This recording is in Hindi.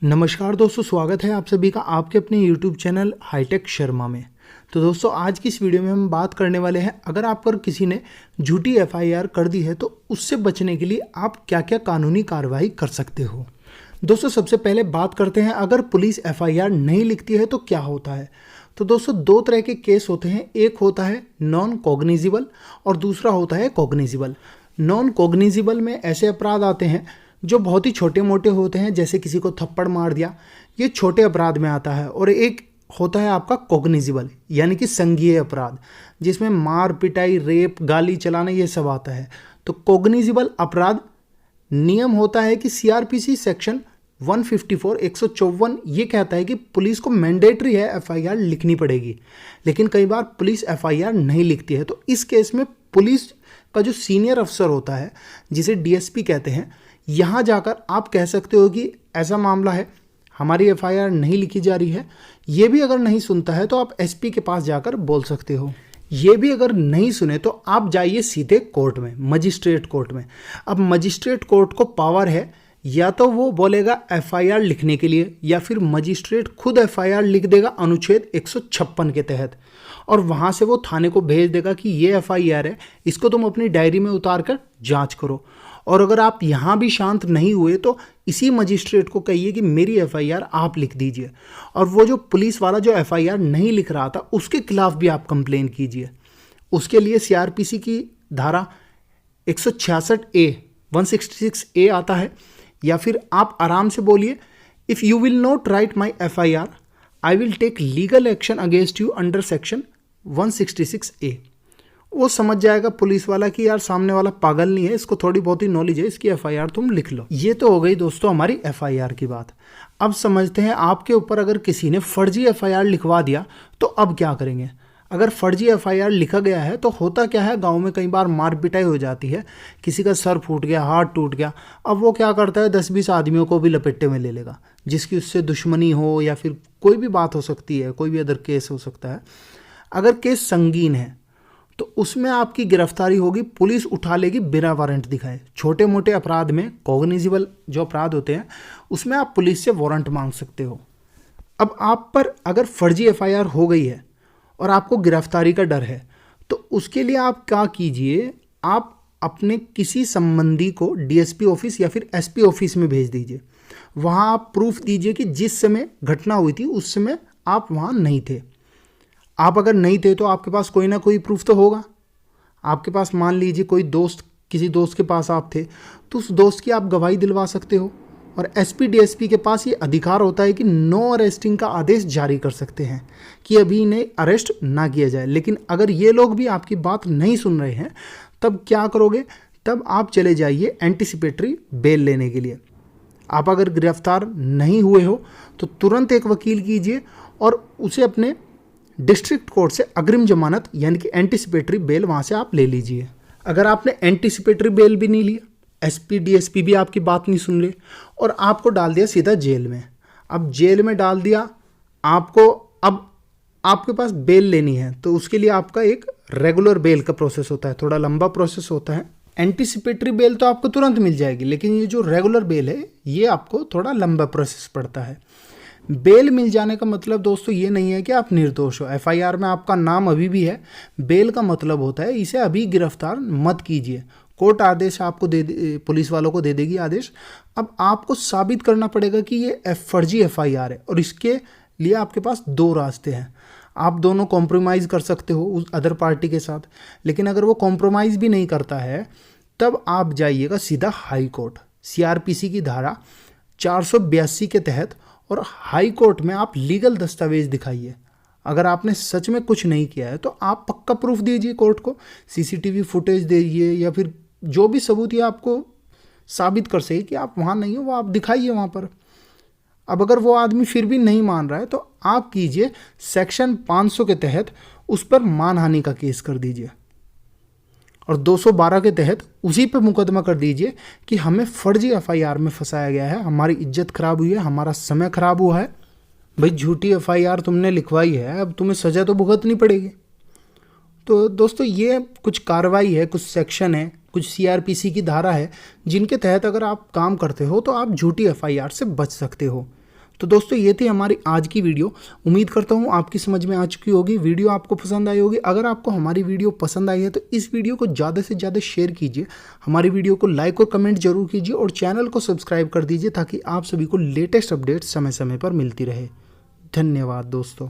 नमस्कार दोस्तों, स्वागत है आप सभी का आपके अपने YouTube चैनल हाईटेक शर्मा में। तो दोस्तों, आज की इस वीडियो में हम बात करने वाले हैं, अगर आप पर किसी ने झूठी FIR कर दी है तो उससे बचने के लिए आप क्या क्या कानूनी कार्रवाई कर सकते हो। दोस्तों, सबसे पहले बात करते हैं, अगर पुलिस FIR नहीं लिखती है तो क्या होता है। तो दोस्तों, दो तरह के केस होते हैं, एक होता है नॉन कॉग्निजिबल और दूसरा होता है कॉग्निजिबल। नॉन कॉग्निजिबल में ऐसे अपराध आते हैं जो बहुत ही छोटे मोटे होते हैं, जैसे किसी को थप्पड़ मार दिया, ये छोटे अपराध में आता है। और एक होता है आपका कॉग्निजिबल, यानी कि संज्ञेय अपराध, जिसमें मार पिटाई, रेप, गाली चलाना, ये सब आता है। तो कॉग्निजिबल अपराध नियम होता है कि CRPC सेक्शन 154 154 ये कहता है कि पुलिस को मैंडेटरी है FIR लिखनी पड़ेगी, लेकिन कई बार पुलिस FIR नहीं लिखती है। तो इस केस में पुलिस का जो सीनियर अफसर होता है, जिसे DSP कहते हैं, यहाँ जाकर आप कह सकते हो कि ऐसा मामला है, हमारी FIR नहीं लिखी जा रही है। ये भी अगर नहीं सुनता है तो आप SP के पास जाकर बोल सकते हो। ये भी अगर नहीं सुने तो आप जाइए सीधे कोर्ट में, मजिस्ट्रेट कोर्ट में। अब मजिस्ट्रेट कोर्ट को पावर है, या तो वो बोलेगा FIR लिखने के लिए, या फिर मजिस्ट्रेट खुद FIR लिख देगा अनुच्छेद 156 के तहत, और वहाँ से वो थाने को भेज देगा कि ये FIR है, इसको तुम अपनी डायरी में उतार कर जाँच करो। और अगर आप यहाँ भी शांत नहीं हुए तो इसी मजिस्ट्रेट को कहिए कि मेरी FIR आप लिख दीजिए, और वो जो पुलिस वाला जो FIR नहीं लिख रहा था उसके खिलाफ भी आप कंप्लेन कीजिए। उसके लिए CRPC की धारा 166A 166A आता है, या फिर आप आराम से बोलिए, if you will not write my FIR I will take legal action against you under section 166A। वो समझ जाएगा पुलिस वाला कि यार सामने वाला पागल नहीं है, इसको थोड़ी बहुत ही नॉलेज है, इसकी FIR तुम लिख लो। ये तो हो गई दोस्तों हमारी FIR की बात। अब समझते हैं, आपके ऊपर अगर किसी ने फर्जी FIR लिखवा दिया तो अब क्या करेंगे। अगर फर्जी FIR लिखा गया है तो होता क्या है, गांव में कई बार मार पिटाई हो जाती है, किसी का सर फूट गया, हाथ टूट गया। अब वो क्या करता है, 10-20 आदमियों को भी लपेटे में ले लेगा, जिसकी उससे दुश्मनी हो या फिर कोई भी बात हो सकती है, कोई भी अदर केस हो सकता है। अगर केस संगीन है तो उसमें आपकी गिरफ्तारी होगी, पुलिस उठा लेगी बिना वारंट दिखाए। छोटे मोटे अपराध में, कॉग्निजिबल जो अपराध होते हैं, उसमें आप पुलिस से वारंट मांग सकते हो। अब आप पर अगर फर्जी FIR हो गई है और आपको गिरफ्तारी का डर है, तो उसके लिए आप क्या कीजिए, आप अपने किसी संबंधी को DSP ऑफिस या फिर SP ऑफिस में भेज दीजिए। वहाँ आप प्रूफ दीजिए कि जिस समय घटना हुई थी उस समय आप वहाँ नहीं थे। आप अगर नहीं थे तो आपके पास कोई ना कोई प्रूफ तो होगा। आपके पास मान लीजिए कोई दोस्त, किसी दोस्त के पास आप थे, तो उस दोस्त की आप गवाही दिलवा सकते हो। और SP DSP के पास ये अधिकार होता है कि नो अरेस्टिंग का आदेश जारी कर सकते हैं कि अभी इन्हें अरेस्ट ना किया जाए। लेकिन अगर ये लोग भी आपकी बात नहीं सुन रहे हैं, तब क्या करोगे, तब आप चले जाइए एंटिसिपेटरी बेल लेने के लिए। आप अगर गिरफ्तार नहीं हुए हो तो तुरंत एक वकील कीजिए और उसे अपने डिस्ट्रिक्ट कोर्ट से अग्रिम जमानत यानी कि एंटिसिपेटरी बेल वहाँ से आप ले लीजिए। अगर आपने एंटिसिपेटरी बेल भी नहीं लिया, SP DSP भी आपकी बात नहीं सुन रहे और आपको डाल दिया सीधा जेल में। अब जेल में डाल दिया आपको, अब आपके पास बेल लेनी है तो उसके लिए आपका एक रेगुलर बेल का प्रोसेस होता है, थोड़ा लंबा प्रोसेस होता है। एंटिसिपेटरी बेल तो आपको तुरंत मिल जाएगी, लेकिन ये जो रेगुलर बेल है ये आपको थोड़ा लंबा प्रोसेस पड़ता है। बेल मिल जाने का मतलब दोस्तों ये नहीं है कि आप निर्दोष हो। FIR में आपका नाम अभी भी है। बेल का मतलब होता है इसे अभी गिरफ्तार मत कीजिए। कोर्ट आदेश आपको पुलिस वालों को दे देगी आदेश। अब आपको साबित करना पड़ेगा कि ये फर्जी FIR है, और इसके लिए आपके पास दो रास्ते हैं। आप दोनों कॉम्प्रोमाइज़ कर सकते हो उस अदर पार्टी के साथ, लेकिन अगर वो कॉम्प्रोमाइज़ भी नहीं करता है तब आप जाइएगा सीधा हाई कोर्ट। CRPC की धारा 482 के तहत, और हाई कोर्ट में आप लीगल दस्तावेज दिखाइए। अगर आपने सच में कुछ नहीं किया है तो आप पक्का प्रूफ दीजिए कोर्ट को, CCTV फुटेज दीजिए या फिर जो भी सबूत ये आपको साबित कर सके कि आप वहाँ नहीं हो, वो आप दिखाइए वहाँ पर। अब अगर वो आदमी फिर भी नहीं मान रहा है तो आप कीजिए सेक्शन 500 के तहत उस पर मानहानि का केस कर दीजिए, और 212 के तहत उसी पे मुकदमा कर दीजिए कि हमें फर्जी FIR में फंसाया गया है, हमारी इज्जत खराब हुई है, हमारा समय खराब हुआ है। भाई झूठी FIR तुमने लिखवाई है, अब तुम्हें सज़ा तो भुगतनी पड़ेगी। तो दोस्तों ये कुछ कार्रवाई है, कुछ सेक्शन है, कुछ CRPC की धारा है जिनके तहत अगर आप काम करते हो तो आप झूठी FIR से बच सकते हो। तो दोस्तों ये थी हमारी आज की वीडियो। उम्मीद करता हूँ आपकी समझ में आ चुकी होगी, वीडियो आपको पसंद आई होगी। अगर आपको हमारी वीडियो पसंद आई है तो इस वीडियो को ज़्यादा से ज़्यादा शेयर कीजिए, हमारी वीडियो को लाइक और कमेंट जरूर कीजिए और चैनल को सब्सक्राइब कर दीजिए ताकि आप सभी को लेटेस्ट अपडेट्स समय समय पर मिलती रहे। धन्यवाद दोस्तों।